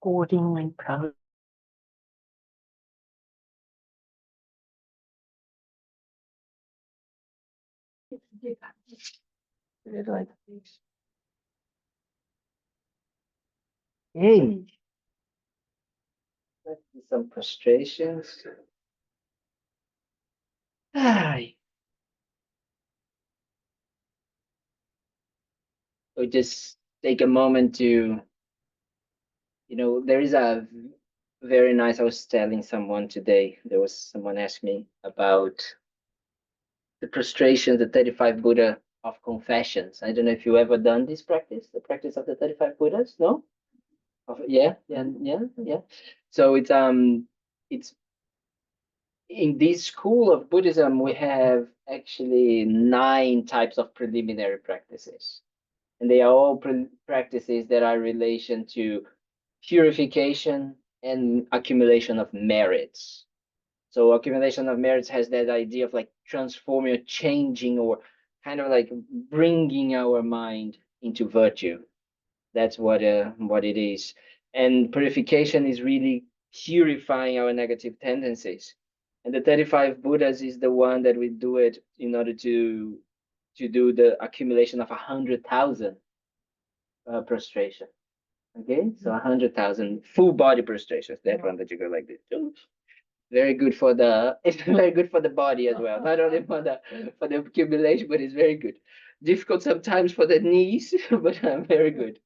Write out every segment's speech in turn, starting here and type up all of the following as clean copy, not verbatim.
coding and programming. Hey, let's see some frustrations. Ay, we just take a moment to, there is a very nice, I was telling someone today, there was someone asked me about the prostration, the 35 Buddha of confessions. I don't know if you ever done this practice, the practice of the 35 Buddhas, no? Yeah, yeah, yeah, yeah. So it's in this school of Buddhism, we have actually 9 types of preliminary practices. And they are all practices that are relation to purification and accumulation of merits. So accumulation of merits has that idea of like transforming or changing or kind of like bringing our mind into virtue. That's what it is. And purification is really purifying our negative tendencies. And the 35 Buddhas is the one that we do it in order to do the accumulation of 100,000 prostration. Okay, so 100,000 full body prostrations. That one that you go like this. Very good for the it's very good for the body as well. Not only for the accumulation, but it's very good. Difficult sometimes for the knees, but very good.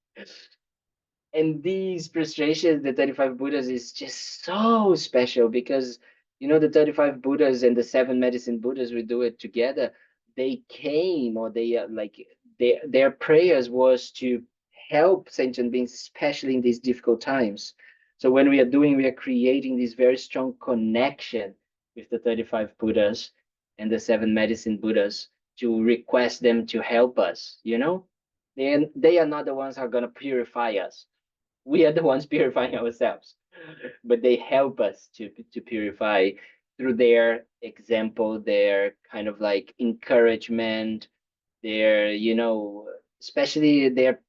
And these prostrations, the 35 Buddhas, is just so special because the 35 Buddhas and the 7 medicine Buddhas, we do it together. They came, or they like their prayers was to help sentient beings, especially in these difficult times. So when we are creating this very strong connection with the 35 Buddhas and the 7 medicine Buddhas to request them to help us. They are not the ones who are gonna purify us. We are the ones purifying ourselves, but they help us to purify through their example, their kind of like encouragement, their especially their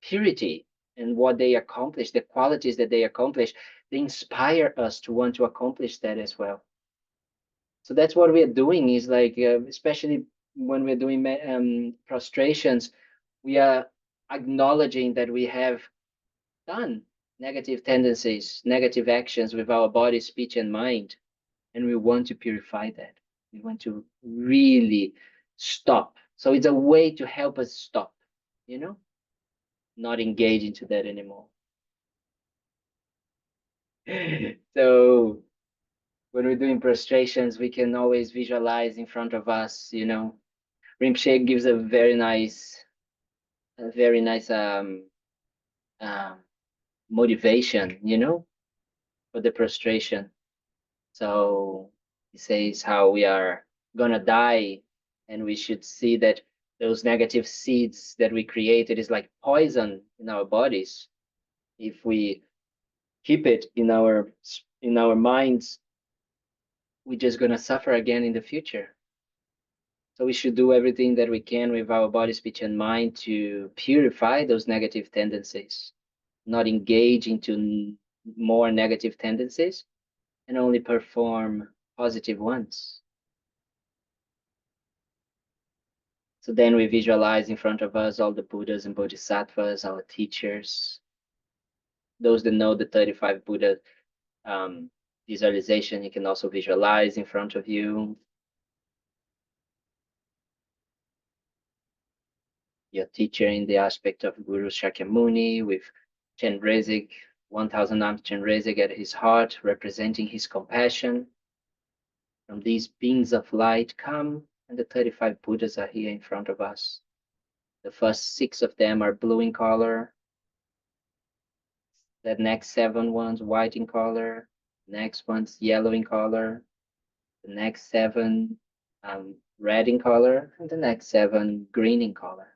purity and what they accomplish, the qualities that they accomplish. They inspire us to want to accomplish that as well. So that's what we're doing, is like especially when we're doing prostrations, we are acknowledging that we have done negative tendencies, negative actions with our body, speech, and mind. And we want to purify that. We want to really stop. So it's a way to help us stop, not engage into that anymore. So when we're doing prostrations, we can always visualize in front of us, Rinpoche gives a very nice um, motivation, for the prostration. So he says how we are gonna die, and we should see that those negative seeds that we created is like poison in our bodies. If we keep it in our minds, we're just gonna suffer again in the future. So we should do everything that we can with our body, speech, and mind to purify those negative tendencies, not engage into more negative tendencies, and only perform positive ones. So then we visualize in front of us all the Buddhas and Bodhisattvas, our teachers, those that know the 35 Buddha visualization. You can also visualize in front of you your teacher in the aspect of Guru Shakyamuni with Chenrezig, 1,000 arms Chenrezig at his heart, representing his compassion. From these beings of light come, and the 35 Buddhas are here in front of us. The first 6 of them are blue in color. The next 7 ones white in color. Next one's yellow in color. The next 7 red in color, and the next 7 green in color.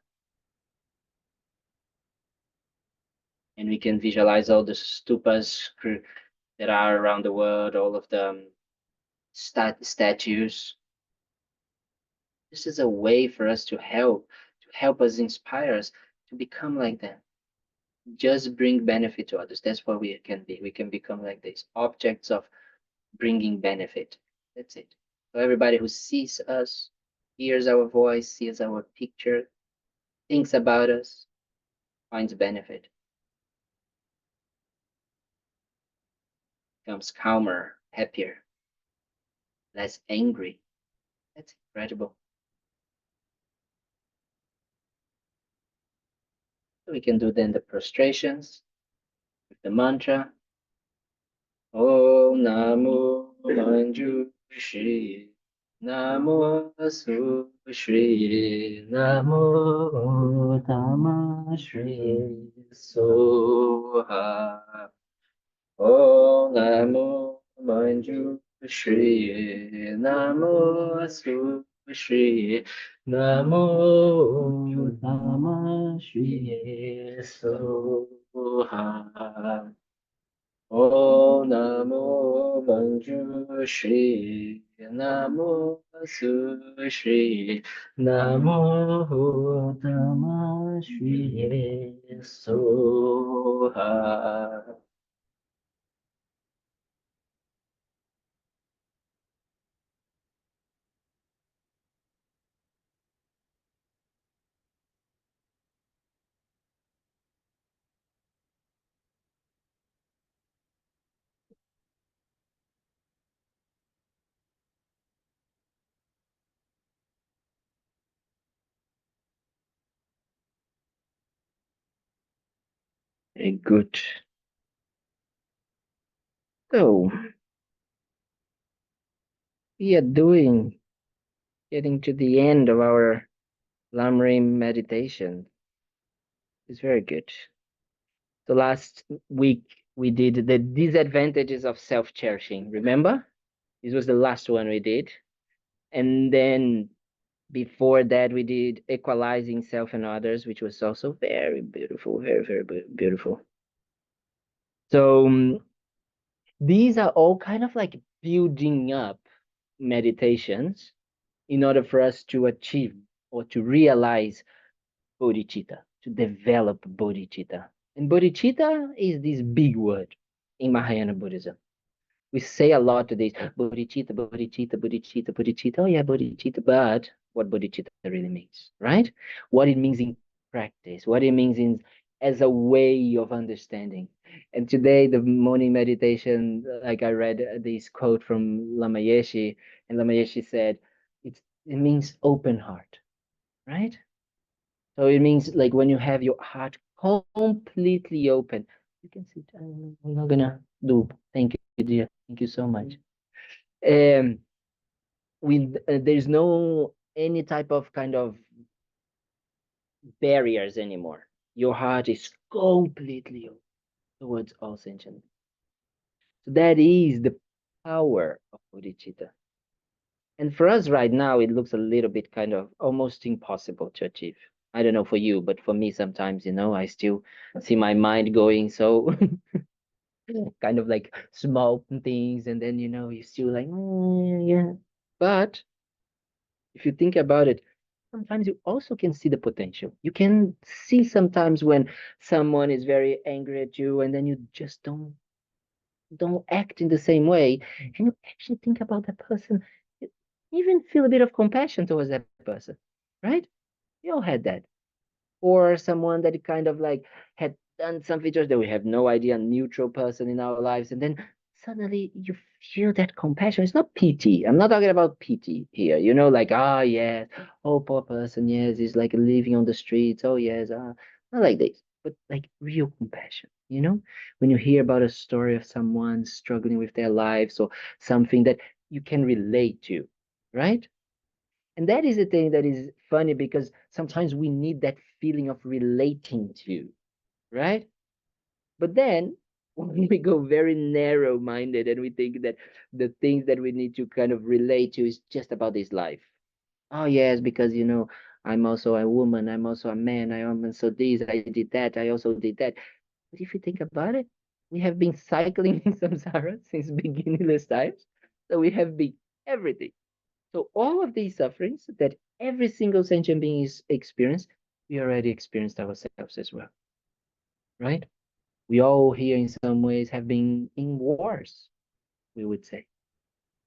And we can visualize all the stupas that are around the world, all of the statues. This is a way for us to help us, inspire us to become like them. just bring benefit to others. That's what we can be. We can become like these objects of bringing benefit. That's it. So everybody who sees us, hears our voice, sees our picture, thinks about us, finds benefit, becomes calmer, happier, less angry. That's incredible. So we can do then the prostrations with the mantra. Om Namo Manju Shri Namo Su Shri Namo Tama Shri Soha Om Namo Manju Shri Namo Su Shri Namo Tama Shri Soha Om Namo Manju Shri Namo Su Shri Namo Tama Shri Soha. Very good. So we are getting to the end of our Lamrim meditation. It's very good. So last week we did the disadvantages of self-cherishing. Remember? This was the last one we did. And then before that, we did equalizing self and others, which was also very beautiful, very, very beautiful. So these are all kind of like building up meditations in order for us to achieve or to realize bodhicitta, to develop bodhicitta. And bodhicitta is this big word in Mahayana Buddhism. We say a lot to this bodhicitta, bodhicitta, bodhicitta, bodhicitta. Oh yeah, bodhicitta, but what bodhicitta really means, right? What it means in practice, what it means in as a way of understanding. And today, the morning meditation, like I read this quote from Lama Yeshe, and Lama Yeshe said, it means open heart, right? So it means like when you have your heart completely open, you can sit. I'm not gonna do. Thank you, dear. Thank you so much. Um, with there's no any type of kind of barriers anymore. Your heart is completely open towards all sentient. So that is the power of bodhicitta. And for us right now, it looks a little bit kind of almost impossible to achieve. I don't know for you, but for me, sometimes, I still see my mind going so kind of like small things, and then, you're still like, yeah. But if you think about it, sometimes you also can see the potential. You can see sometimes when someone is very angry at you, and then you just don't act in the same way, and you actually think about that person, you even feel a bit of compassion towards that person, right? We all had that. Or someone that kind of like had done some features that we have no idea, neutral person in our lives, and then suddenly you feel that compassion. It's not pity. I'm not talking about pity here, like, ah, yes, oh, poor person, yes, he's like living on the streets, oh, yes, not like this, but like real compassion, when you hear about a story of someone struggling with their lives or something that you can relate to, right? And that is the thing that is funny, because sometimes we need that feeling of relating to, right? But then when we go very narrow minded and we think that the things that we need to kind of relate to is just about this life. Oh, yes, because, I'm also a woman, I'm also a man, I am also this, I did that, I also did that. But if you think about it, we have been cycling in samsara since beginningless times. So we have been everything. So all of these sufferings that every single sentient being is experienced, we already experienced ourselves as well. right? We all here in some ways have been in wars, we would say,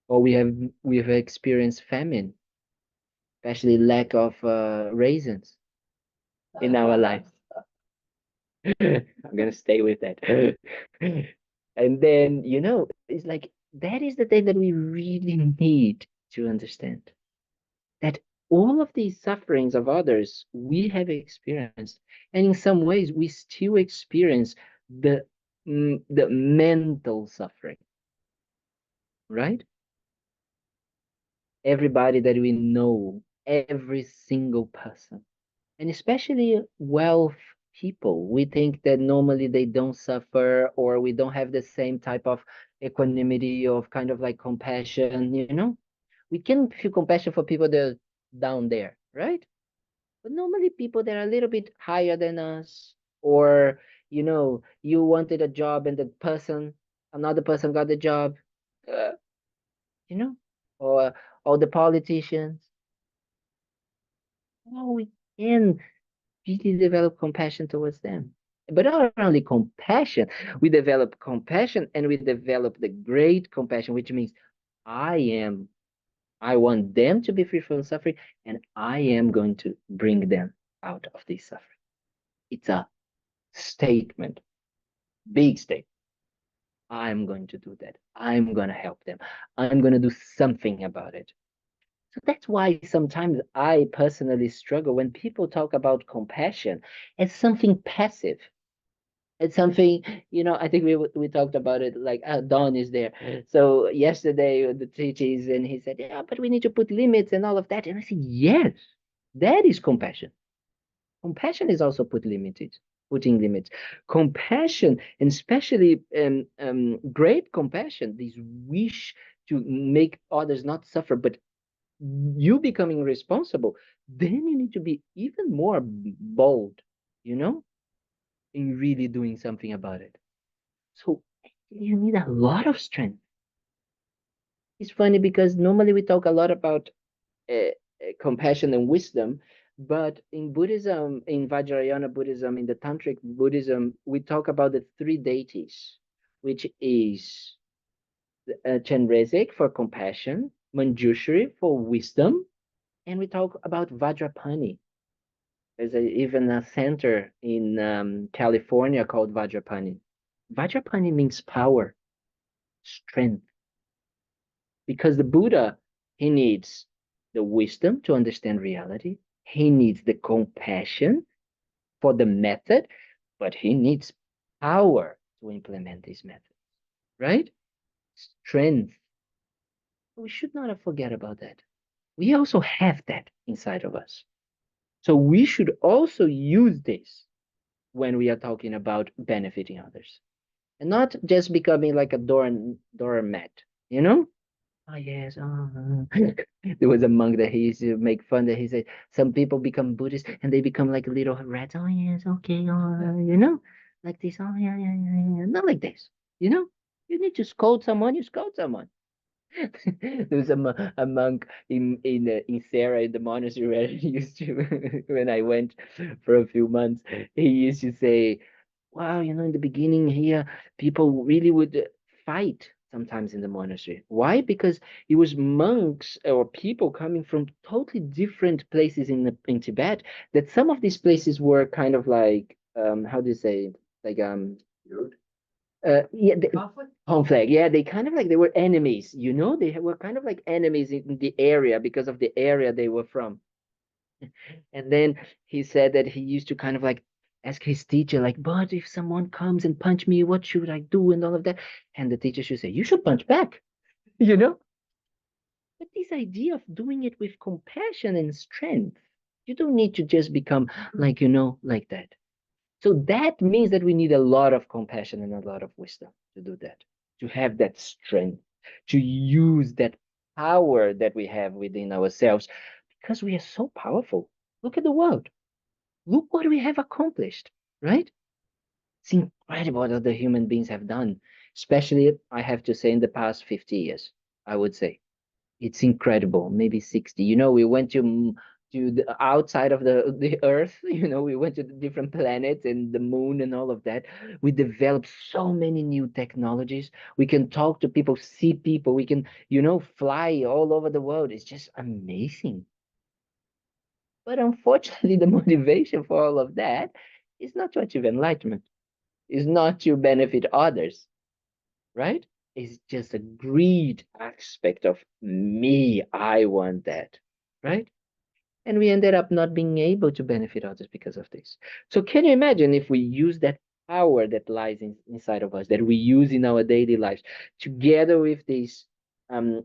or we have experienced famine, especially lack of raisins in our lives. I'm gonna stay with that. And then, it's like that is the thing that we really need to understand that all of these sufferings of others we have experienced, and in some ways we still experience the the mental suffering, right? Everybody that we know, every single person, and especially wealth people, we think that normally they don't suffer, or we don't have the same type of equanimity of kind of like compassion. We can feel compassion for people that are down there, right? But normally people that are a little bit higher than us, or you wanted a job and another person got the job, uh, you know, or the politicians. Oh, we can really develop compassion towards them. But not only compassion, we develop compassion and we develop the great compassion, which means I am, I want them to be free from suffering, and I am going to bring them out of this suffering. It's a statement, big statement. I'm going to do that. I'm going to help them. I'm going to do something about it. So that's why sometimes I personally struggle when people talk about compassion as something passive. It's something, I think we talked about it, like Don is there. So yesterday the teachings, and he said, yeah, but we need to put limits and all of that. And I said, yes, that is compassion. Compassion is also putting limits. Compassion, and especially great compassion, this wish to make others not suffer, but you becoming responsible, then you need to be even more bold, you know, in really doing something about it. So you need a lot of strength. It's funny because normally we talk a lot about compassion and wisdom, but in Buddhism, in Vajrayana Buddhism, in the Tantric Buddhism, we talk about the three deities, which is Chenrezig for compassion, Manjushri for wisdom, and we talk about Vajrapani. There's even a center in California called Vajrapani. Vajrapani means power, strength, because the Buddha, he needs the wisdom to understand reality. He needs the compassion for the method, but he needs power to implement this method, right? Strength. We should not forget about that. We also have that inside of us. So we should also use this when we are talking about benefiting others, and not just becoming like a doormat, you know? Oh yes. Oh. There was a monk that he used to make fun that he said some people become Buddhist and they become like little rats. Oh yes, okay, like this. Oh yeah, yeah, yeah, yeah. Not like this. You know, you need to scold someone. You scold someone. There was a monk in Sarah in the monastery where he used to when I went for a few months. He used to say, wow, in the beginning here, people really would fight sometimes in the monastery. Why? Because it was monks or people coming from totally different places in Tibet. That some of these places were kind of like how do you say, like yeah, conflict. Yeah, they kind of like they were enemies. They were kind of like enemies in the area because of the area they were from. And then he said that he used to kind of like ask his teacher, like, but if someone comes and punch me, what should I do? And all of that. And the teacher should say, you should punch back, you know? But this idea of doing it with compassion and strength, you don't need to just become like, like that. So that means that we need a lot of compassion and a lot of wisdom to do that, to have that strength, to use that power that we have within ourselves, because we are so powerful. Look at the world. Look what we have accomplished, right? It's incredible what the human beings have done, especially, I have to say, in the past 50 years, I would say. It's incredible, maybe 60. We went to the outside of the earth. We went to the different planets and the moon and all of that. We developed so many new technologies. We can talk to people, see people. We can, fly all over the world. It's just amazing. But unfortunately, the motivation for all of that is not to achieve enlightenment, is not to benefit others, right? It's just a greed aspect of me. I want that, right? And we ended up not being able to benefit others because of this. So can you imagine if we use that power that lies inside of us, that we use in our daily lives, together with this in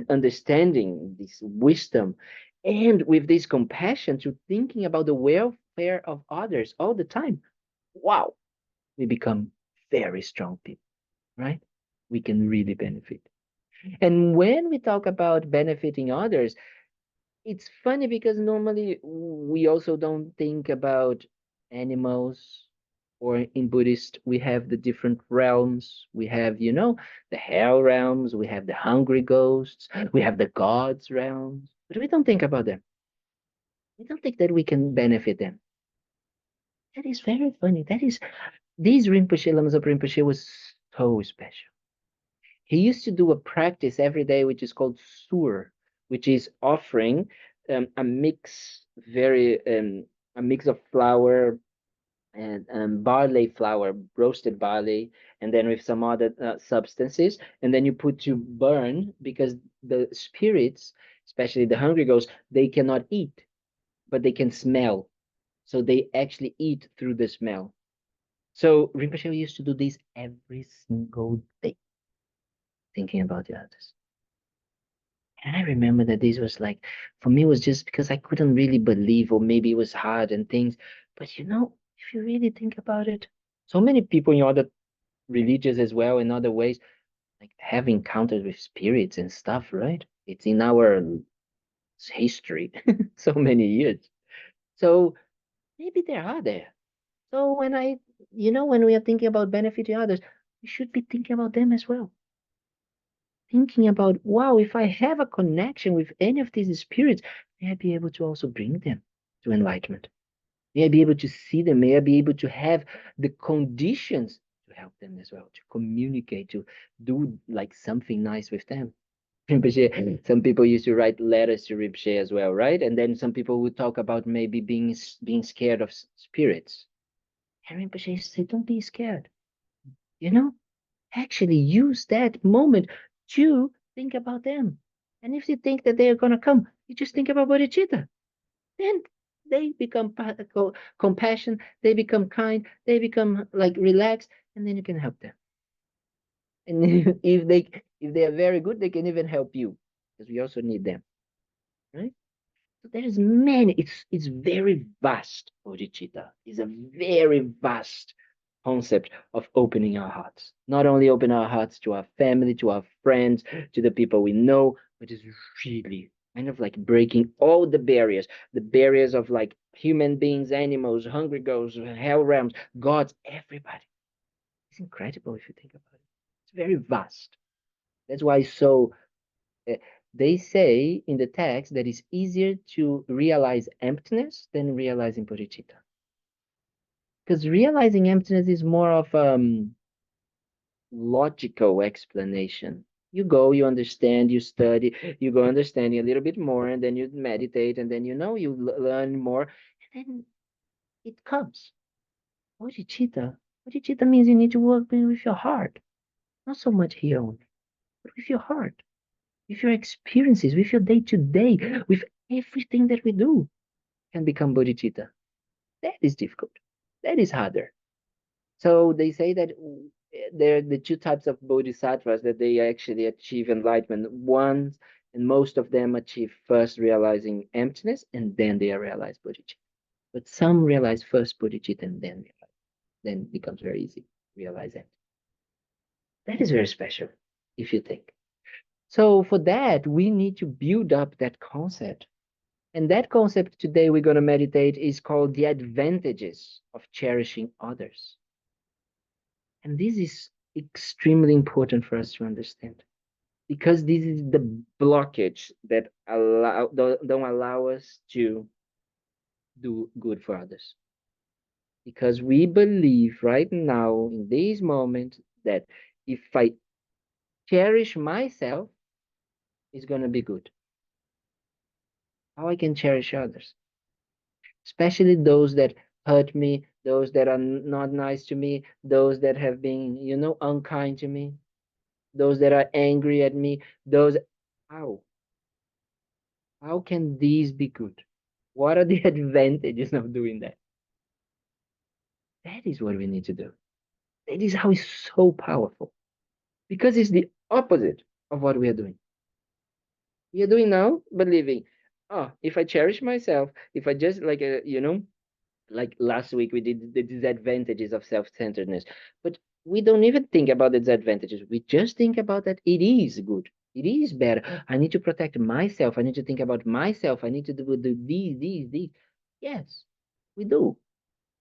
understanding, this wisdom, and with this compassion to thinking about the welfare of others all the time? Wow, we become very strong people, right? We can really benefit. And when we talk about benefiting others, it's funny because normally we also don't think about animals, or in Buddhist we have the different realms. We have, the hell realms, we have the hungry ghosts, we have the gods realms, but we don't think about them. We don't think that we can benefit them. That is very funny. These Rinpoche, Lamazop Rinpoche was so special. He used to do a practice every day, which is called sur, which is offering a mix, a mix of flour and barley flour, roasted barley, and then with some other substances, and then you put to burn, because the spirits, especially the hungry ghosts, they cannot eat, but they can smell. So they actually eat through the smell. So Rinpoche used to do this every single day, thinking about the others. And I remember that this was like, for me, it was just because I couldn't really believe, or maybe it was hard and things. But if you really think about it, so many people in other religions as well, in other ways, like have encounters with spirits and stuff, right? It's in our history, so many years. So maybe they are there. So when we are thinking about benefiting others, we should be thinking about them as well. Thinking about, wow, if I have a connection with any of these spirits, may I be able to also bring them to enlightenment? May I be able to see them? May I be able to have the conditions to help them as well, to communicate, to do like something nice with them? Rinpoche, some people used to write letters to Rinpoche as well, right? And then some people would talk about maybe being scared of spirits. And Rinpoche said, don't be scared. You know, actually use that moment to think about them. And if you think that they are going to come, you just think about bodhicitta. Then they become compassion, they become kind, they become like relaxed, and then you can help them. And if they are very good, they can even help you, because we also need them, right? So there is many. It's very vast. Bodhicitta is a very vast concept of opening our hearts. Not only open our hearts to our family, to our friends, to the people we know, but it's really kind of like breaking all the barriers of like human beings, animals, hungry ghosts, hell realms, gods, everybody. It's incredible if you think about it. It's very vast. That's why so uh, they say in the text that it's easier to realize emptiness than realizing bodhicitta. Because realizing emptiness is more of logical explanation. You go, you understand, you study, you go understanding a little bit more, and then you meditate, and then you learn more, and then it comes. Bodhicitta. Bodhicitta means you need to work with your heart, not so much here only, but with your heart, with your experiences, with your day to day, with everything that we do can become bodhicitta. That is difficult. That is harder. So they say that there are the two types of bodhisattvas that they actually achieve enlightenment. One, and most of them achieve first realizing emptiness, and then they realize bodhicitta. But some realize first bodhicitta and then realize. Then it becomes very easy to realize that. That is very special, if you think. So for that, we need to build up that concept. And that concept today we're going to meditate is called the advantages of cherishing others. And this is extremely important for us to understand. because this is the blockage that don't allow us to do good for others. Because we believe right now in this moment that if I cherish myself, it's gonna be good. How I can cherish others, especially those that hurt me, those that are not nice to me, those that have been, unkind to me, those that are angry at me, those. How? How can these be good? What are the advantages of doing that? That is what we need to do. That is how it's so powerful. Because it's the opposite of what we are doing. We are doing now, believing, oh, if I cherish myself, if I just like last week we did the disadvantages of self-centeredness, but we don't even think about the disadvantages. We just think about that it is good. It is better. I need to protect myself. I need to think about myself. I need to do these. Yes, we do.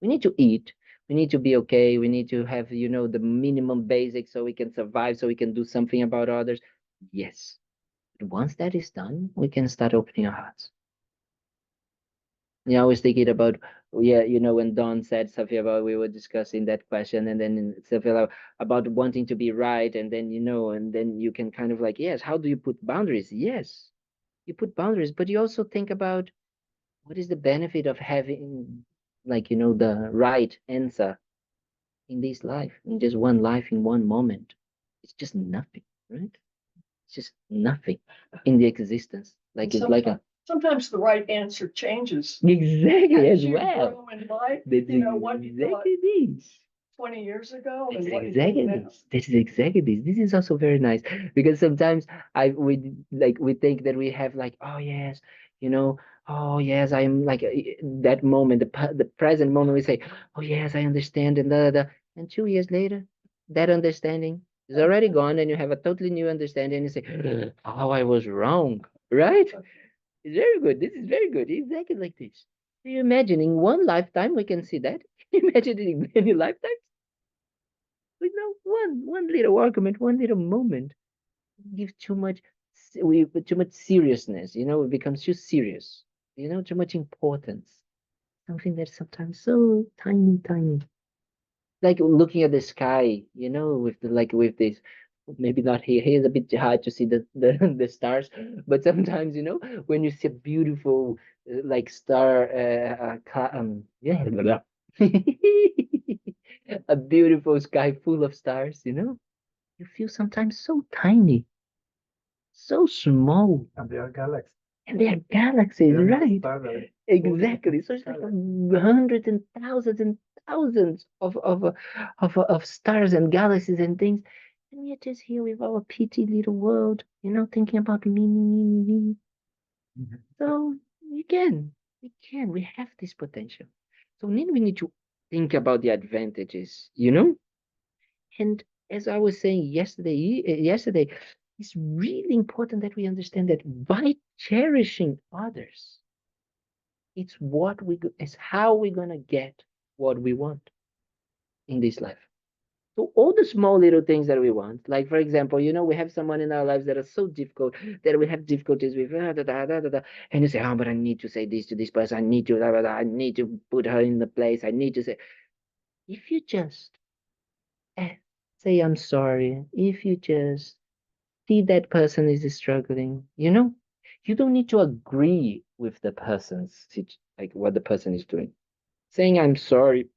We need to eat. We need to be okay. We need to have, the minimum basics so we can survive, so we can do something about others. Yes. But once that is done, we can start opening our hearts. Yeah, I was thinking about, yeah, when Don said something about, we were discussing that question, and then something about wanting to be right, and then and then you can kind of like, yes, how do you put boundaries? Yes, you put boundaries, but you also think about what is the benefit of having, like, the right answer in this life, in just one life, in one moment. It's just nothing, right? It's just nothing in the existence. Like it's like a sometimes the right answer changes exactly as as you well. grow in life. That's What you thought exactly this. 20 years ago That's and what you exactly think now. this. This is exactly this. This is also very nice because sometimes we think that we have like, oh yes, oh yes, I'm like that moment, the present moment. We say, oh yes, I understand, and and 2 years later, that understanding is already gone, and you have a totally new understanding. And you say, oh, I was wrong, right? It's very good. This is very good. Exactly like this. Do you imagine in one lifetime we can see that? Imagine it in many lifetimes. With no one little argument, one little moment give too much we put too much seriousness, it becomes too serious, too much importance. Something that's sometimes so tiny. Like looking at the sky, with the like with this maybe not here. Here is a bit hard to see the the stars, but sometimes when you see a beautiful like star yeah blah, blah. A beautiful sky full of stars, you feel sometimes so tiny, so small. And there are galaxies. And they are galaxies, They're not right? stars. Exactly. So it's like hundreds and thousands of stars and galaxies and things. And we're just here with our petty little world, thinking about me. Mhm. So we have this potential. So then we need to think about the advantages, And as I was saying yesterday, it's really important that we understand that by cherishing others, it's how we're gonna get what we want in this life. So all the small little things that we want, like for example, we have someone in our lives that are so difficult that we have difficulties with, and you say, oh, but I need to say this to this person. I need to, I need to put her in the place. I need to say, if you just eh, say I'm sorry, if you just see that person is struggling, you don't need to agree with the person's like what the person is doing. Saying I'm sorry,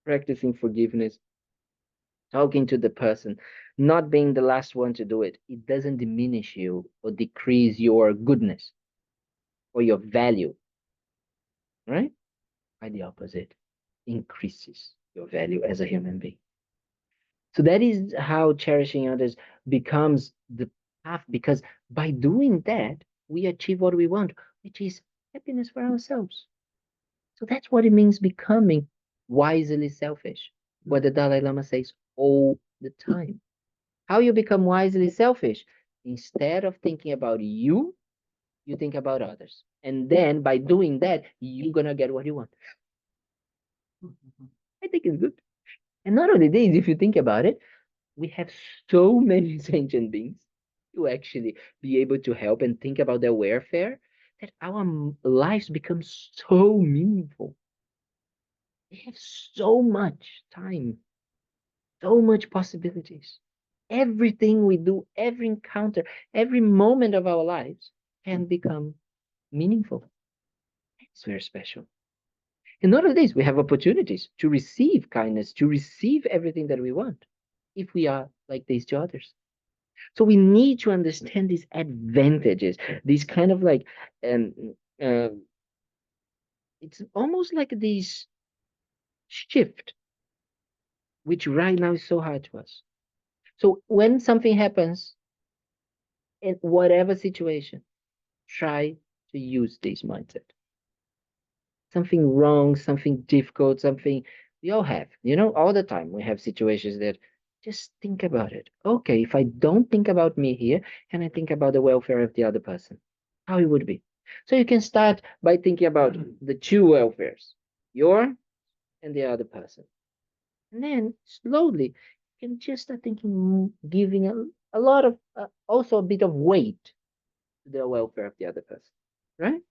practicing forgiveness, talking to the person, not being the last one to do it, it doesn't diminish you or decrease your goodness or your value, right? By the opposite, increases your value as a human being. So that is how cherishing others becomes the path, because by doing that, we achieve what we want, which is happiness for ourselves. So that's what it means becoming wisely selfish, what the Dalai Lama says all the time. How you become wisely selfish? Instead of thinking about you, you think about others. And then by doing that, you're gonna get what you want. I think it's good. And not only this, if you think about it, we have so many sentient beings. to actually be able to help and think about their welfare, that our lives become so meaningful. They have so much time, so much possibilities. Everything we do, every encounter, every moment of our lives can become meaningful. It's very special. And not only this, we have opportunities to receive kindness, to receive everything that we want if we are like this to others. So we need to understand these advantages, these kind of like, um, uh, it's almost like this shift, which right now is so hard to us. So when something happens in whatever situation, try to use this mindset. Something wrong, something difficult, something we all have, all the time. We have situations that just think about it. Okay, if I don't think about me here and I think about the welfare of the other person, how it would be. So you can start by thinking about the two welfares, your and the other person. And then slowly you can just start thinking, giving a lot of, also a bit of weight to the welfare of the other person, right?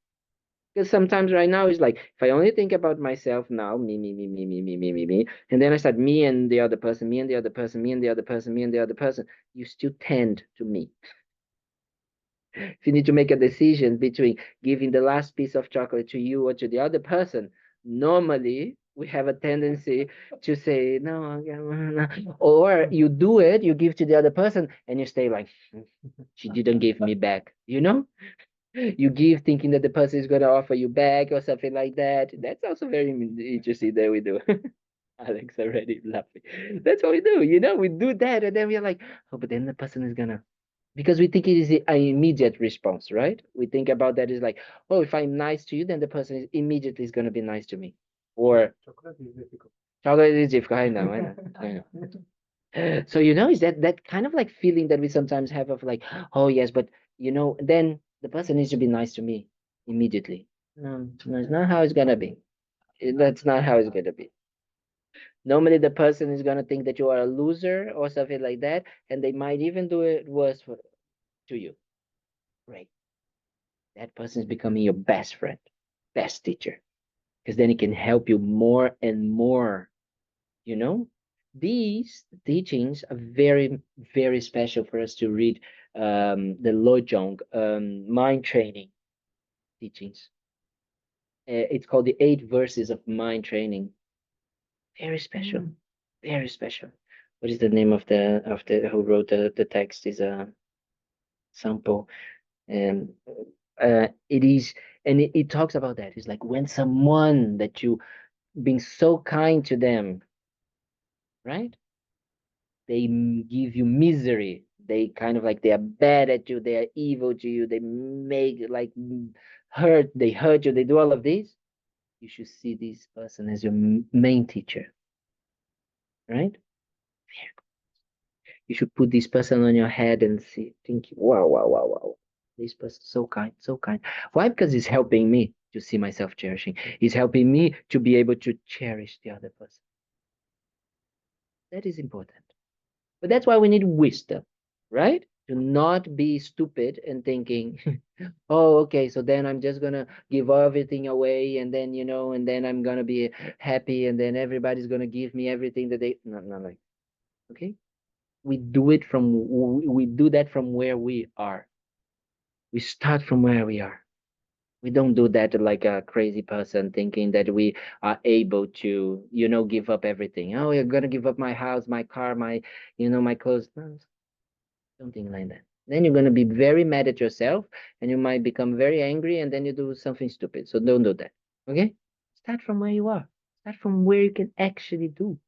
Because sometimes right now it's like if I only think about myself now, me, and then I start me and the other person, me and the other person, me and the other person, me and the other person, you still tend to me. If you need to make a decision between giving the last piece of chocolate to you or to the other person, normally we have a tendency to say no, or you do it, you give to the other person, and you stay like, she didn't give me back, you give thinking that the person is going to offer you back or something like that. That's also very interesting that we do. Alex already laughing. That's what we do. We do that and then we're like, oh, but then the person is going to, because we think it is an immediate response, right? We think about that is like, oh, if I'm nice to you, then the person is immediately is going to be nice to me. Or Chocolate is difficult. chocolate is difficult. I know, I know, I know. So is that kind of like feeling that we sometimes have of like, oh yes, but then the person needs to be nice to me immediately. No, no, it's not how it's gonna be. That's not how it's gonna be. Normally, the person is gonna think that you are a loser or something like that, and they might even do it worse to you. Great. That person is becoming your best friend, best teacher, because then it can help you more and more. You know, these teachings are very, very special for us to read. The Lojong mind training teachings. It's called the 8 verses of mind training. Very special, very special. What is the name of the who wrote the text? Is a sample. Um, it is, and it talks about that. It's like when someone that you being so kind to them, right? They give you misery. They kind of like they are bad at you. They are evil to you. They make like hurt. They hurt you. They do all of this. You should see this person as your main teacher, right? You should put this person on your head and see, think, wow, wow, wow, wow. This person so kind, so kind. Why? Because it's helping me to see myself cherishing. It's helping me to be able to cherish the other person. That is important. But that's why we need wisdom, right? To not be stupid and thinking, oh, okay, so then I'm just gonna give everything away, and then and then I'm gonna be happy, and then everybody's gonna give me everything that they no, no, like okay. We do that from where we are. We start from where we are. We don't do that like a crazy person thinking that we are able to, give up everything. Oh, you're gonna give up my house, my car, my clothes. No, don't think like that. Then you're gonna be very mad at yourself and you might become very angry and then you do something stupid. So don't do that. Okay? Start from where you are. Start from where you can actually do.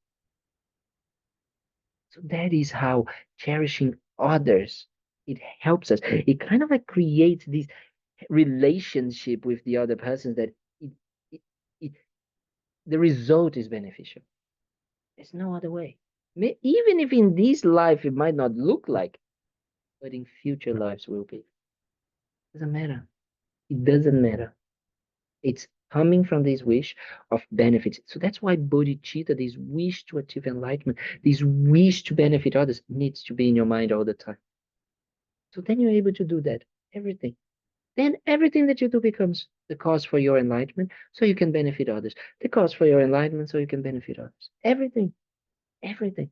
So that is how cherishing others, it helps us. It kind of like creates this relationship with the other person that it, it, it the result is beneficial. There's no other way. Even if in this life it might not look like, but in future lives will be. Doesn't matter. It doesn't matter. It's coming from this wish of benefits. So that's why bodhicitta, this wish to achieve enlightenment, this wish to benefit others, needs to be in your mind all the time. So then you're able to do that, everything. Then everything that you do becomes the cause for your enlightenment, so you can benefit others. The cause for your enlightenment, so you can benefit others. Everything, everything.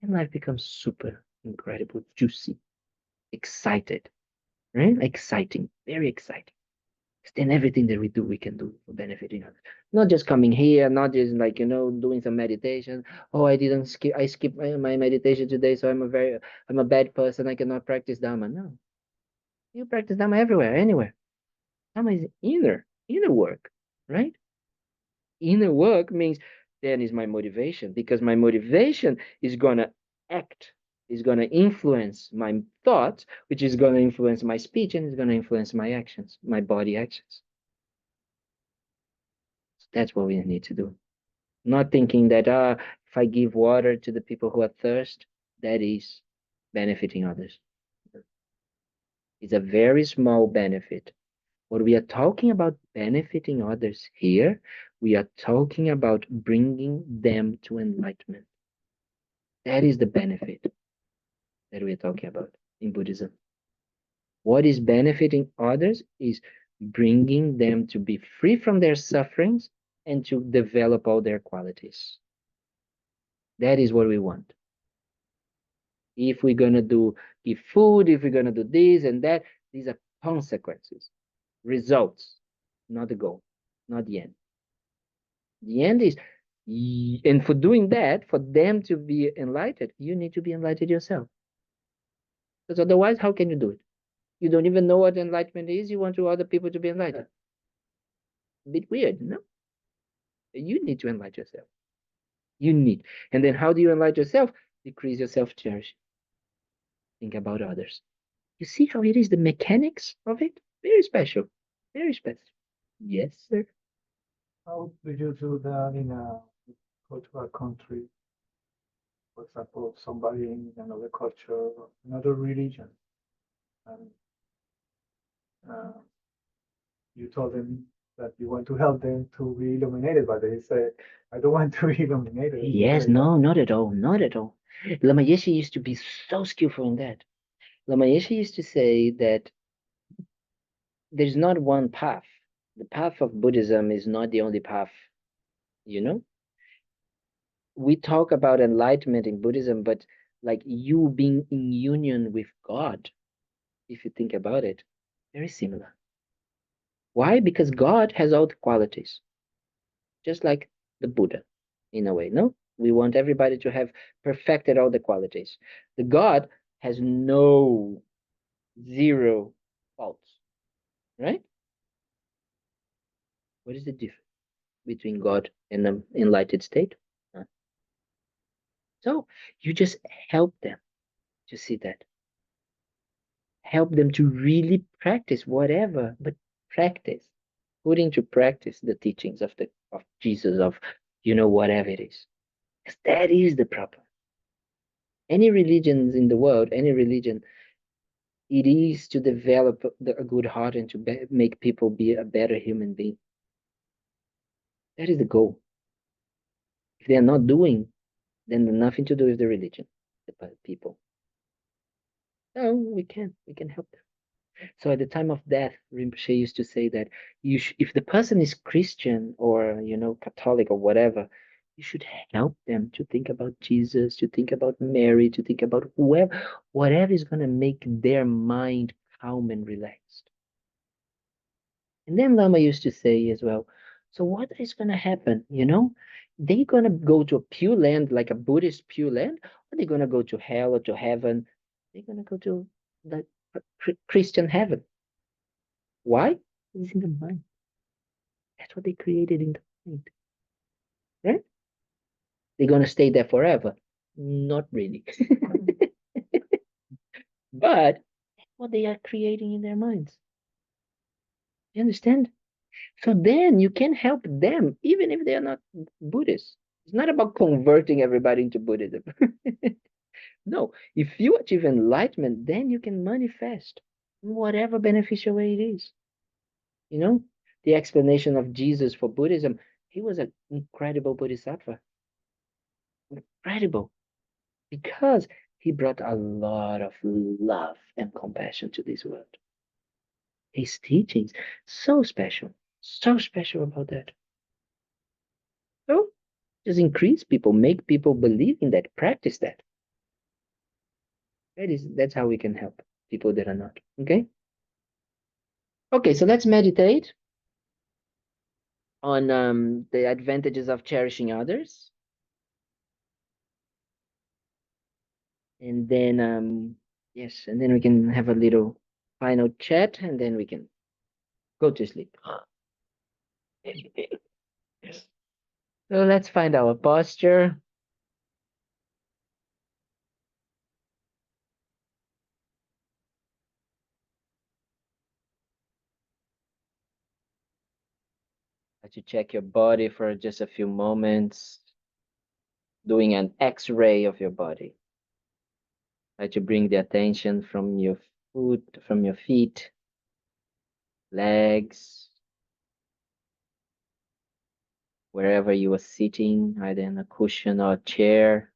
And life becomes super incredible, juicy, excited, right? Exciting, very exciting. Then everything that we do, we can do for benefiting others. Not just coming here, not just like, doing some meditation. Oh, I skipped my meditation today, so I'm a bad person. I cannot practice Dharma. No, you practice Dharma everywhere, anywhere. Dharma is inner work, right? Inner work means then is my motivation, because my motivation is gonna act, is gonna influence my thoughts, which is gonna influence my speech, and is gonna influence my actions, my body actions. So that's what we need to do. Not thinking that if I give water to the people who are thirst, that is benefiting others. It's a very small benefit. What we are talking about benefiting others here, we are talking about bringing them to enlightenment. That is the benefit that we are talking about in Buddhism. What is benefiting others is bringing them to be free from their sufferings and to develop all their qualities. That is what we want. If we're going to give food, if we're going to do this and that, these are consequences, results, not the goal, not the end. The end is, and for doing that, for them to be enlightened, you need to be enlightened yourself. Because otherwise, how can you do it? You don't even know what enlightenment is. You want to other people to be enlightened. A bit weird, no? You need to enlighten yourself. You need. And then how do you enlighten yourself? Decrease your self-cherish. Think about others. You see how it is, the mechanics of it? Very special. Very special. Yes, sir. How do you do that in a cultural country? For example, somebody in another culture, another religion, and uh, you told them that you want to help them to be illuminated, but they say, I don't want to be illuminated. Yes, no, not at all. Not at all. Lama Yeshe used to be so skillful in that. Lama Yeshe used to say that there's not one path. The path of Buddhism is not the only path, you know? We talk about enlightenment in Buddhism, but like you being in union with God, if you think about it, very similar. Why? Because God has all the qualities, just like the Buddha, in a way, no? We want everybody to have perfected all the qualities. The God has no, zero faults, right? What is the difference between God and the enlightened state? Huh? So you just help them to see that. Help them to really practice whatever, but practice, put into practice the teachings of Jesus, of whatever it is. Because that is the problem. Any religions in the world, any religion, it is to develop a good heart and to make people be a better human being. That is the goal. If they are not doing, then nothing to do with the religion, the people. No, we can help them. So at the time of death, Rinpoche used to say that if the person is Christian or Catholic or whatever, you should help them to think about Jesus, to think about Mary, to think about whatever is going to make their mind calm and relaxed. And then Lama used to say as well, so what is going to happen? They're going to go to a pure land, like a Buddhist pure land, or they're going to go to hell or to heaven. They're going to go to the Christian heaven. Why? It's in the mind. That's what they created in the mind. Right? They're going to stay there forever. Not really. But what they are creating in their minds. You understand? So then you can help them, even if they are not Buddhists. It's not about converting everybody into Buddhism. No, if you achieve enlightenment, then you can manifest in whatever beneficial way it is. You know, the explanation of Jesus for Buddhism, he was an incredible bodhisattva. Incredible. Because He brought a lot of love and compassion to this world. His teachings, so special about that. So just increase people, make people believe in that, practice that. That's how we can help people that are not. Okay. Okay. So let's meditate on the advantages of cherishing others, and then yes, and then we can have a little final chat, and then we can go to sleep. So let's find our posture. Let you check your body for just a few moments, doing an X-ray of your body. Let you bring the attention from your feet, legs, wherever you are sitting, either in a cushion or a chair.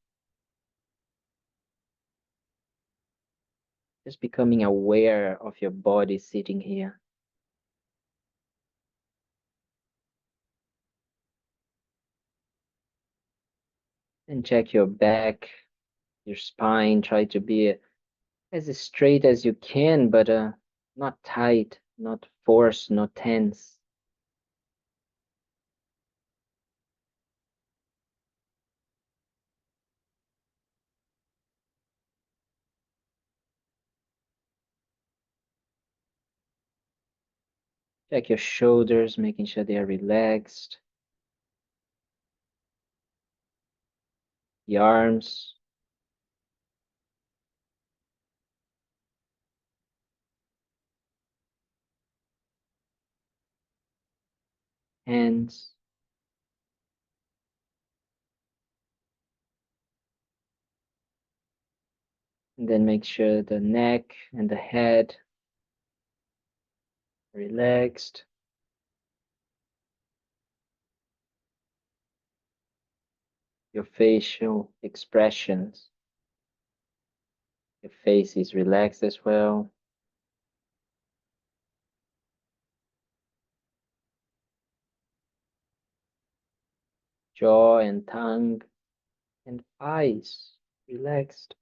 Just becoming aware of your body sitting here. And check your back, your spine. Try to be as straight as you can, but not tight, not forced, not tense. Check your shoulders, making sure they are relaxed. The arms, hands, and then make sure the neck and the head are relaxed. Your facial expressions, your face is relaxed as well. Jaw and tongue and eyes relaxed.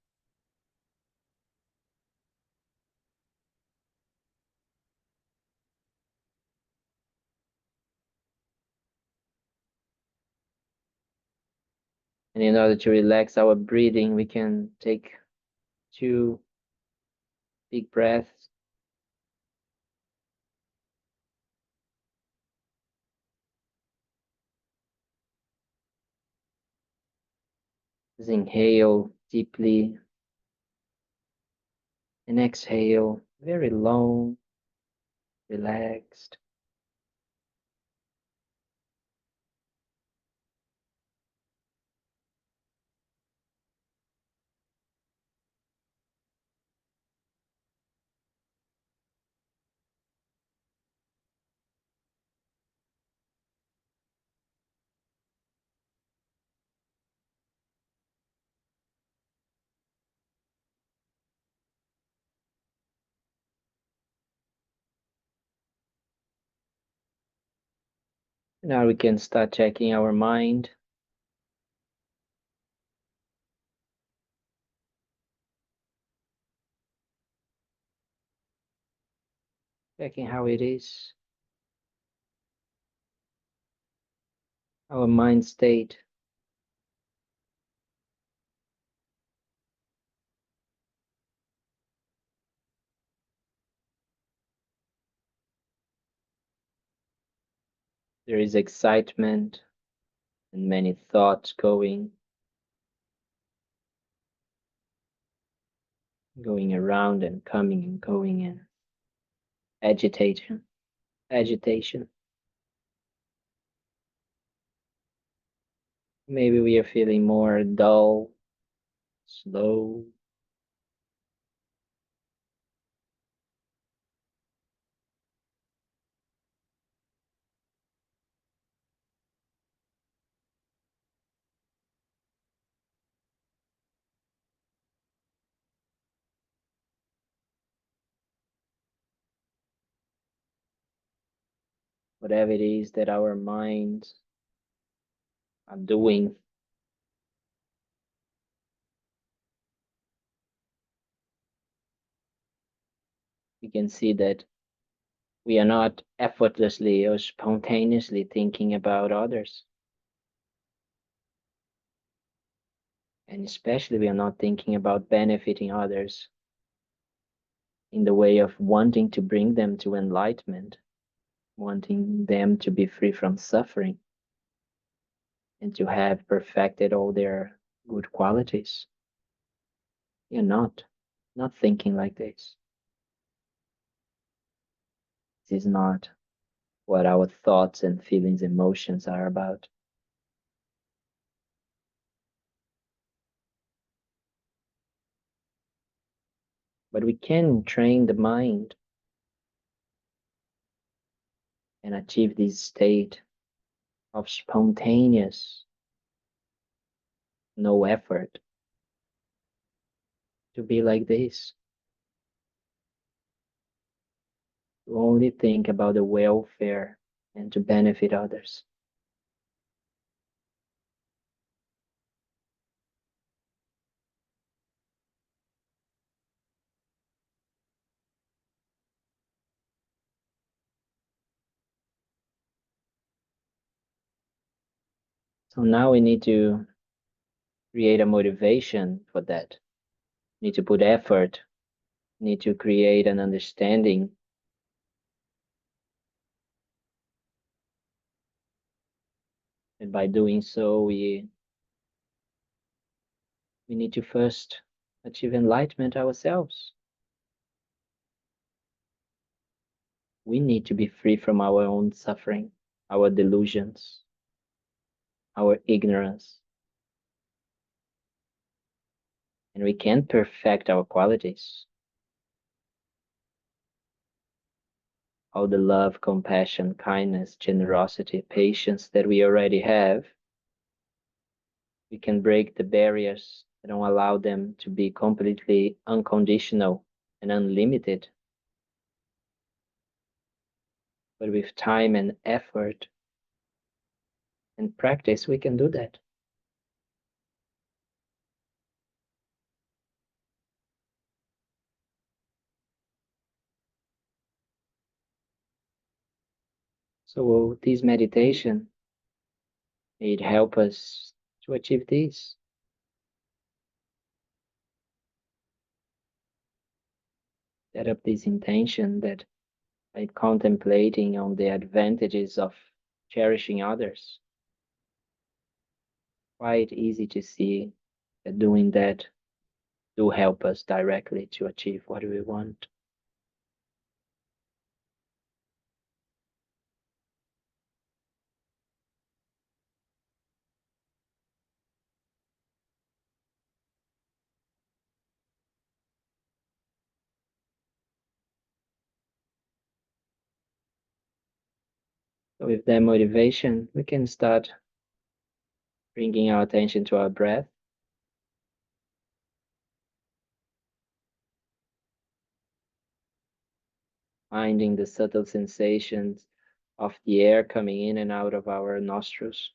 And in order to relax our breathing, we can take 2 big breaths. Just inhale deeply and exhale very long, relaxed. Now we can start checking our mind, checking how it is, our mind state. There is excitement and many thoughts going around and coming and going in. Agitation. Maybe we are feeling more dull, slow. whatever it is that our minds are doing, we can see that we are not effortlessly or spontaneously thinking about others. And especially, we are not thinking about benefiting others in the way of wanting to bring them to enlightenment, wanting them to be free from suffering and to have perfected all their good qualities. We are not thinking like this. This is not what our thoughts and feelings, emotions are about. But we can train the mind and achieve this state of spontaneous, no effort to be like this, to only think about the welfare and to benefit others. So now we need to create a motivation for that. Need to put effort, need to create an understanding. And by doing so, we need to first achieve enlightenment ourselves. We need to be free from our own suffering, our delusions, our ignorance. And we can perfect our qualities. All the love, compassion, kindness, generosity, patience that we already have, we can break the barriers that don't allow them to be completely unconditional and unlimited. But with time and effort and practice, we can do that. So this meditation, it helps us to achieve this. Set up this intention that by contemplating on the advantages of cherishing others, quite easy to see that doing that do help us directly to achieve what we want. So with that motivation, we can start bringing our attention to our breath, finding the subtle sensations of the air coming in and out of our nostrils.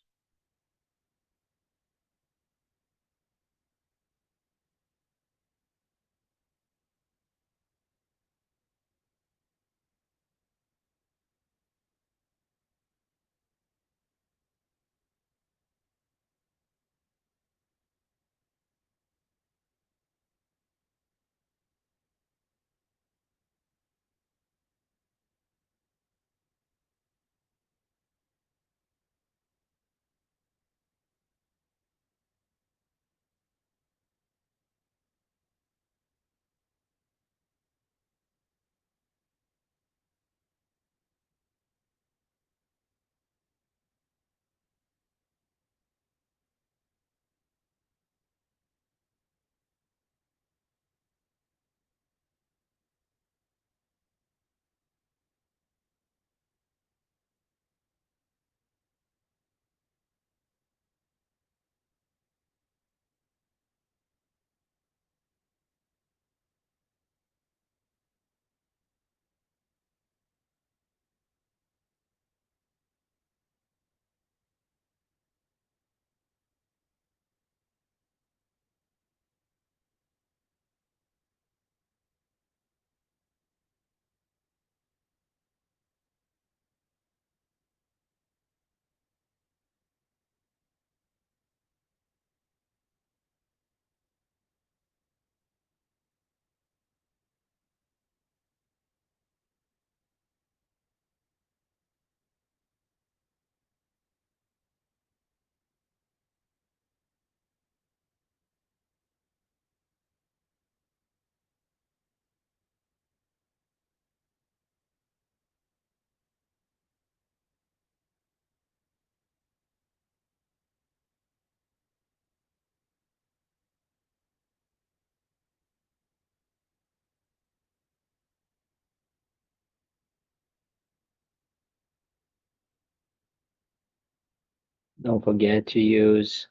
Don't forget to use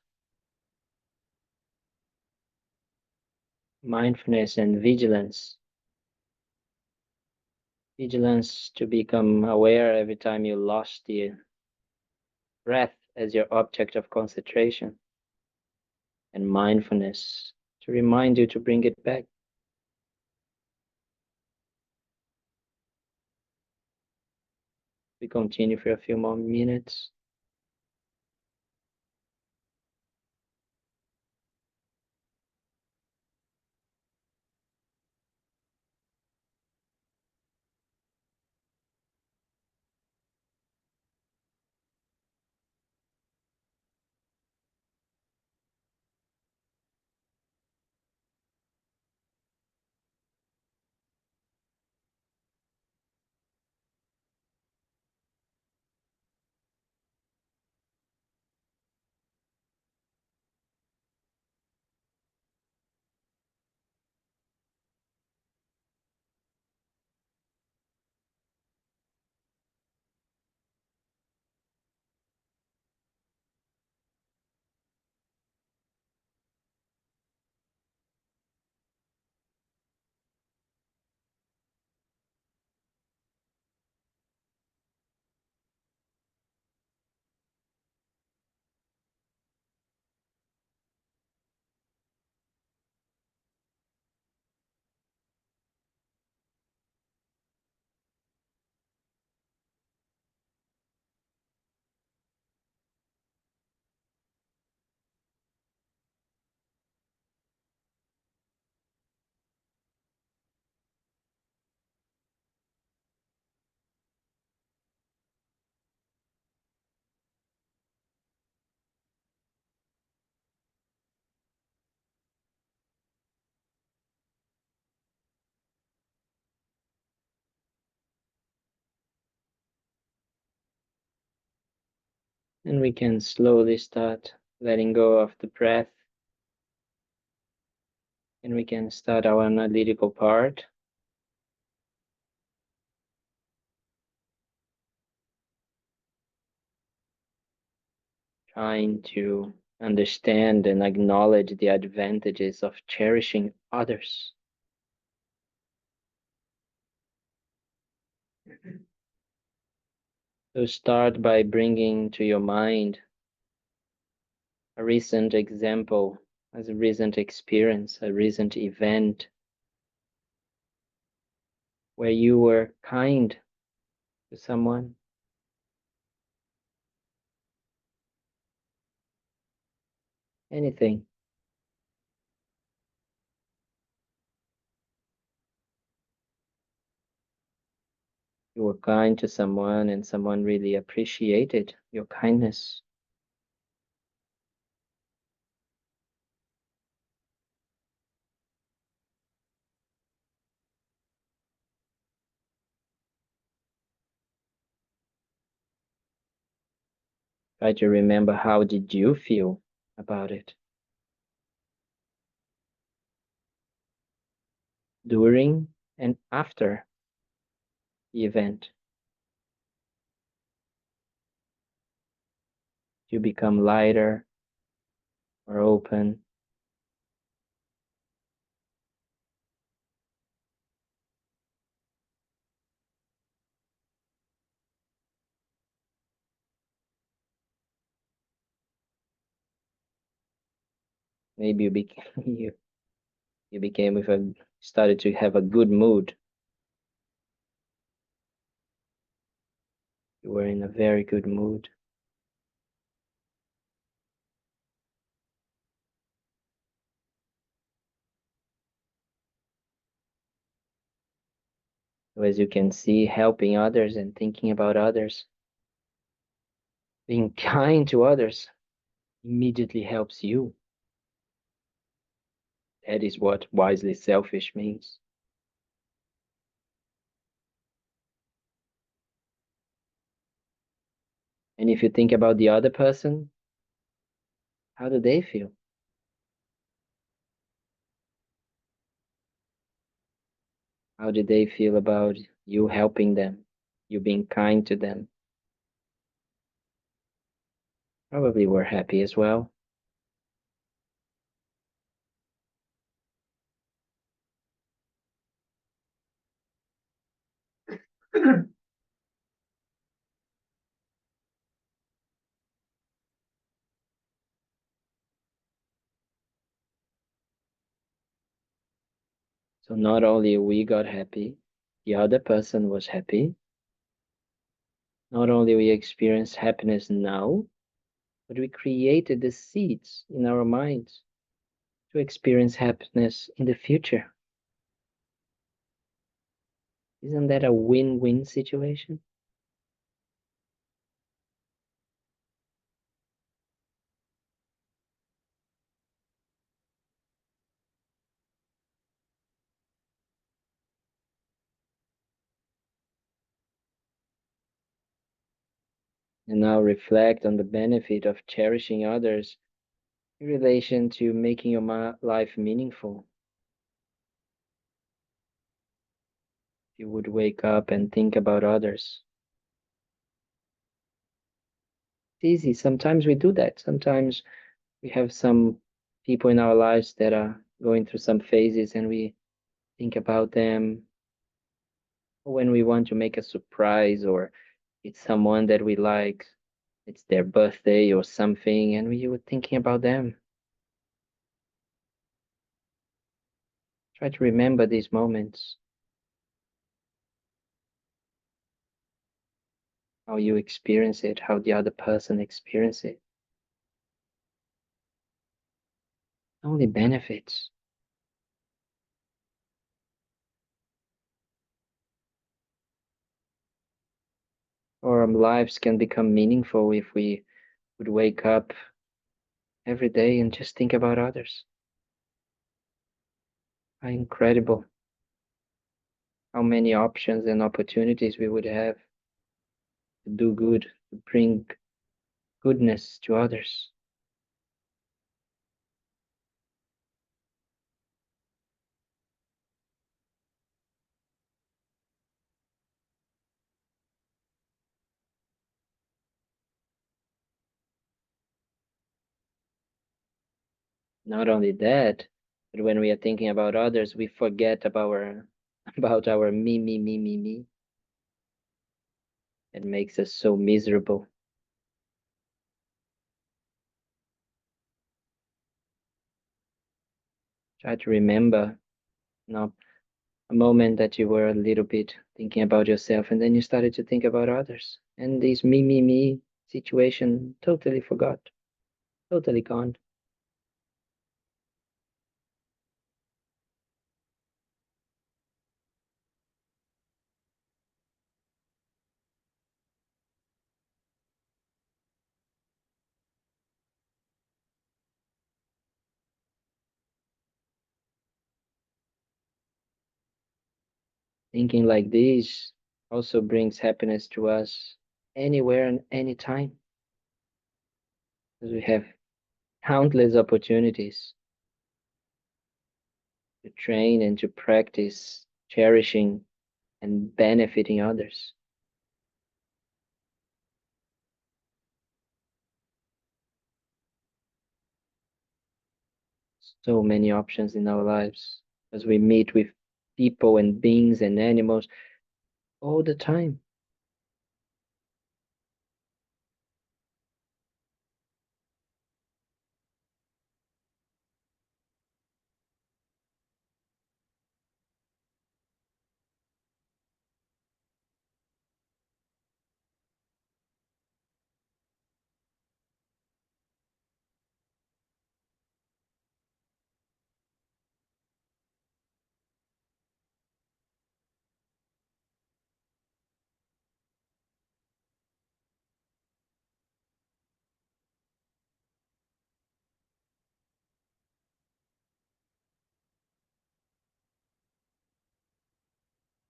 mindfulness and vigilance. Vigilance to become aware every time you lost the breath as your object of concentration, and mindfulness to remind you to bring it back. We continue for a few more minutes. And we can slowly start letting go of the breath, and we can start our analytical part. Trying to understand and acknowledge the advantages of cherishing others. So start by bringing to your mind a recent example, as a recent experience, a recent event where you were kind to someone. Anything. You were kind to someone and someone really appreciated your kindness. Try to remember, how did you feel about it during and after the event? You become lighter or open. Maybe you became you became with a started to have a good mood. You were in a very good mood. So as you can see, helping others and thinking about others, being kind to others immediately helps you. That is what wisely selfish means. And if you think about the other person, how do they feel? How do they feel about you helping them, you being kind to them? probably were happy as well. So not only we got happy, the other person was happy. Not only we experienced happiness now, but we created the seeds in our minds to experience happiness in the future. Isn't that a win-win situation? And now reflect on the benefit of cherishing others in relation to making your life meaningful. You would wake up and think about others. It's easy. Sometimes we do that. Sometimes we have some people in our lives that are going through some phases and we think about them when we want to make a surprise or it's someone that we like, it's their birthday or something, and we were thinking about them. Try to remember these moments, how you experience it, how the other person experience it. Only benefits. Our lives can become meaningful if we would wake up every day and just think about others. How incredible, how many options and opportunities we would have to do good, to bring goodness to others. Not only that, but when we are thinking about others, we forget about our about our me. It makes us so miserable. Try to remember, you know, a moment that you were a little bit thinking about yourself and then you started to think about others. And this me situation totally forgot, totally gone. Thinking like this also brings happiness to us anywhere and anytime, because we have countless opportunities to train and to practice cherishing and benefiting others. So many options in our lives as we meet with people and beings and animals all the time.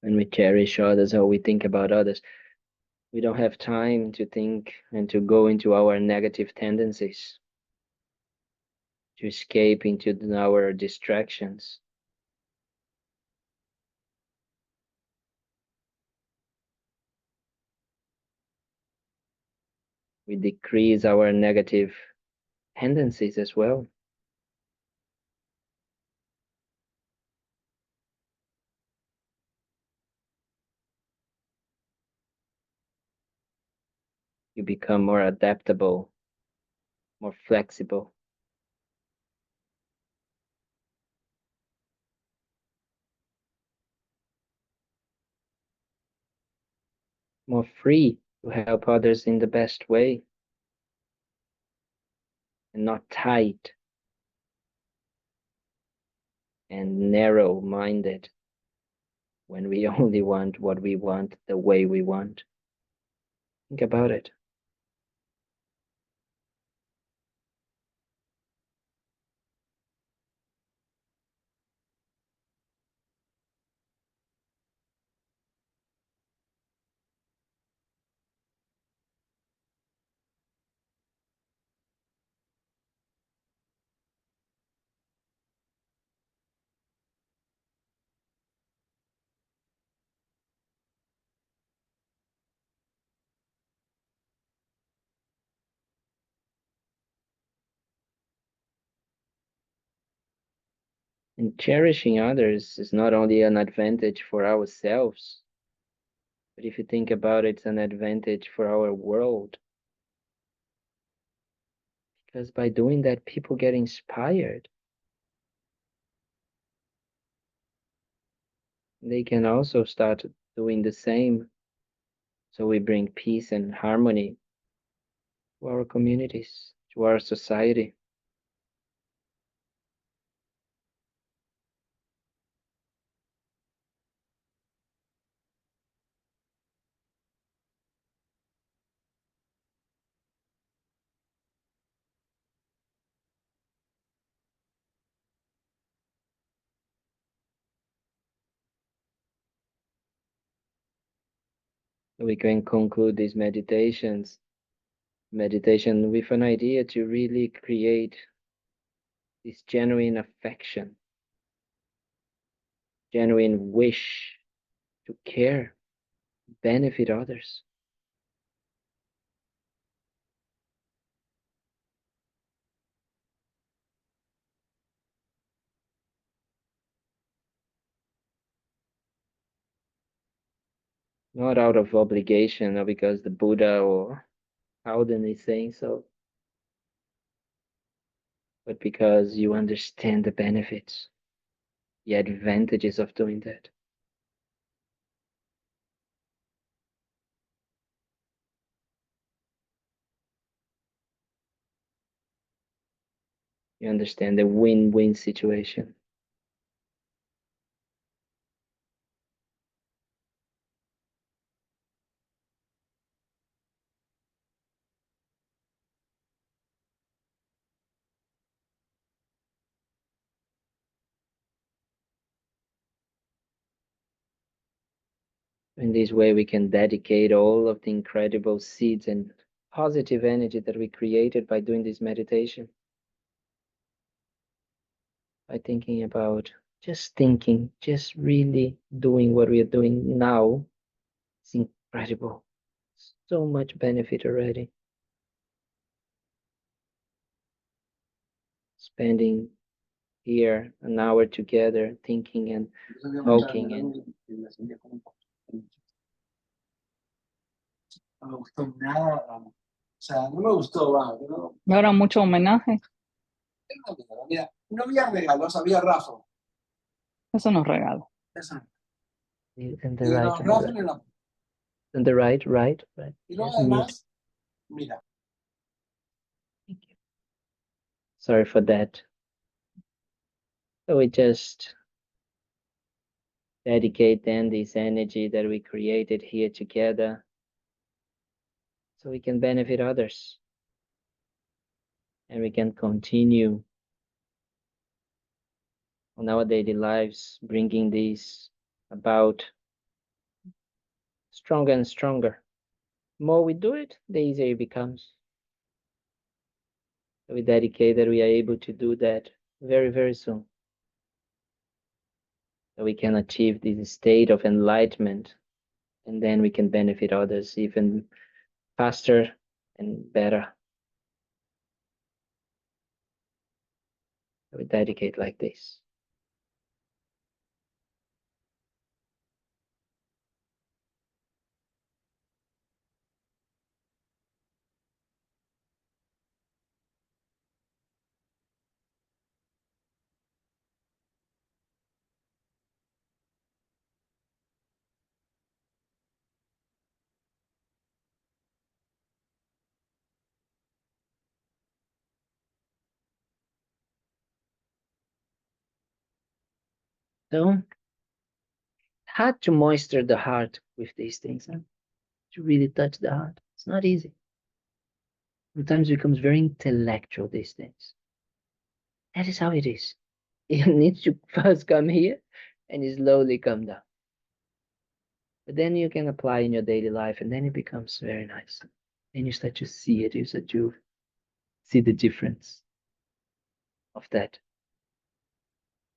When we cherish others or we think about others, we don't have time to think and to go into our negative tendencies, to escape into our distractions. We decrease our negative tendencies as well. You become more adaptable, more flexible. More free to help others in the best way and not tight and narrow-minded when we only want what we want the way we want. Think about it. And cherishing others is not only an advantage for ourselves, but if you think about it, it's an advantage for our world. Because by doing that, people get inspired. They can also start doing the same. So we bring peace and harmony to our communities, to our society. We can conclude these meditation with an idea to really create this genuine affection, genuine wish to care, benefit others. Not out of obligation or because the Buddha or Thubten is saying so, but because you understand the benefits, the advantages of doing that. You understand the win-win situation. In this way, we can dedicate all of the incredible seeds and positive energy that we created by doing this meditation. By thinking about just really doing what we are doing now. It's incredible. So much benefit already. Spending here an hour together, thinking and talking and no me gustó nada, vamos. O sea, no me gustó, vamos. No, Y ahora mucho homenaje. mira, no había regalos, había raffle. Eso no es regalo. Exacto. and the Y right, los and the raffles right, eran. and the right. Y luego Yes, mute. además, mira, Thank you. Sorry for that. So we just dedicate then this energy that we created here together so we can benefit others and we can continue on our daily lives, bringing this about stronger and stronger. The more we do it, the easier it becomes. So we dedicate that we are able to do that very, very soon. So we can achieve this state of enlightenment, and then we can benefit others even faster and better. We dedicate like this. So, hard to moisture the heart with these things, huh? To really touch the heart. It's not easy. Sometimes it becomes very intellectual, these things. That is how it is. You need to first come here and you slowly come down. But then you can apply in your daily life and then it becomes very nice. And you start to see it, you start to see the difference of that.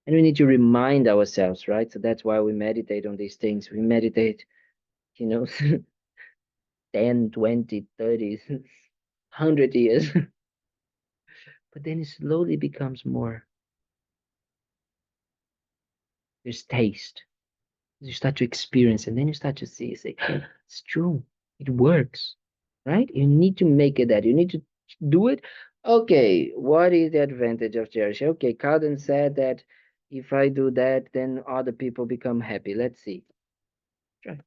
And we need to remind ourselves, right? So that's why we meditate on these things. We meditate, 10, 20, 30, 100 years. But then it slowly becomes more. There's taste. You start to experience, and then you start to see, you say, it's true. It works, right? You need to make it that. You need to do it. Okay, what is the advantage of cherishing? Okay, Carden said that if I do that, then other people become happy. Let's see. Try.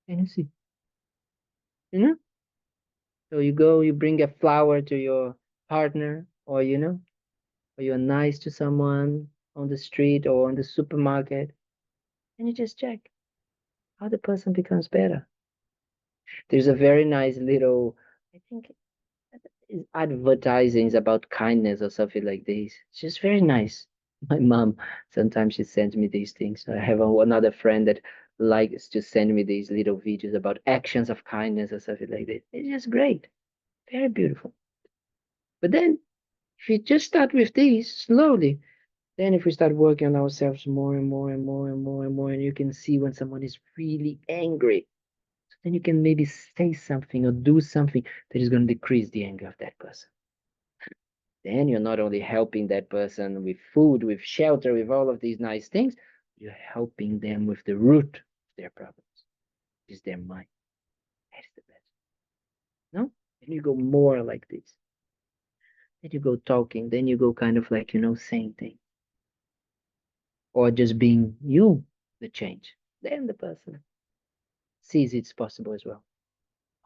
And you see. You know? So you go, you bring a flower to your partner, or or you're nice to someone on the street or on the supermarket, and you just check how the person becomes better. There's a very nice little, I think, advertisings about kindness or something like this. It's just very nice. My mom sometimes she sends me these things. I have another friend that likes to send me these little videos about actions of kindness or something like this. It's just great, very beautiful. But then, if you just start with these slowly, then if we start working on ourselves more and more and more and more and more, and you can see when someone is really angry, so then you can maybe say something or do something that is going to decrease the anger of that person. Then you're not only helping that person with food, with shelter, with all of these nice things, you're helping them with the root of their problems, which is their mind. That's the best. No? Then you go more like this. Then you go talking. Then you go kind of like, saying things. Or just being you, the change. Then the person sees it's possible as well.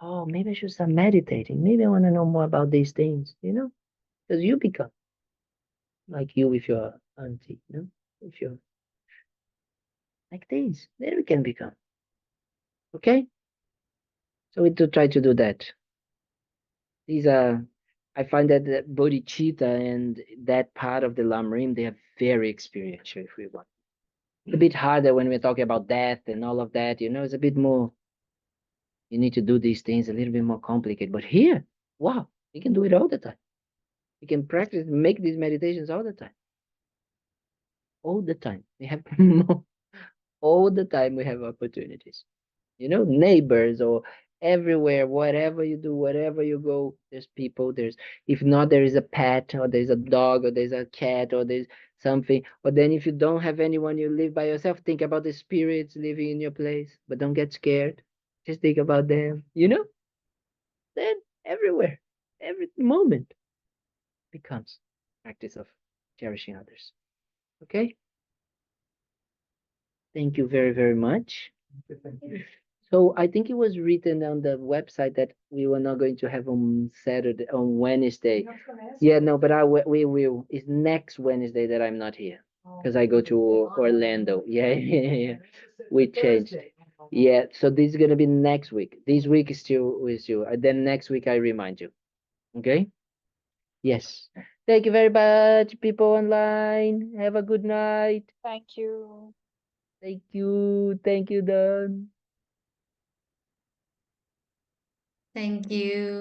Oh, maybe I should start meditating. Maybe I want to know more about these things, because you become like you with your auntie, with your like this. Then we can become. Okay? So we do try to do that. These are, I find that the bodhicitta and that part of the lamrim, they are very experiential if we want. It's a bit harder when we're talking about death and all of that, it's a bit more, you need to do these things a little bit more complicated. But here, wow, you can do it all the time. You can practice, make these meditations all the time. All the time. We have all the time we have opportunities. Neighbors or everywhere, whatever you do, wherever you go, there's people, if not, there is a pet or there's a dog or there's a cat or there's something. Or then if you don't have anyone, you live by yourself, think about the spirits living in your place, but don't get scared. Just think about them, then everywhere, every moment becomes practice of cherishing others. Okay? Thank you very, very much. Thank you. So I think it was written on the website that we were not going to have on Saturday, on Wednesday. Yeah, no, but we will. It's next Wednesday that I'm not here because I go to Orlando. Yeah, yeah, yeah. We changed. Yeah, so this is gonna be next week. This week is still with you. Then next week I remind you. Okay? Yes. Thank you very much, people online. Have a good night. Thank you. Thank you. Thank you, Don. Thank you.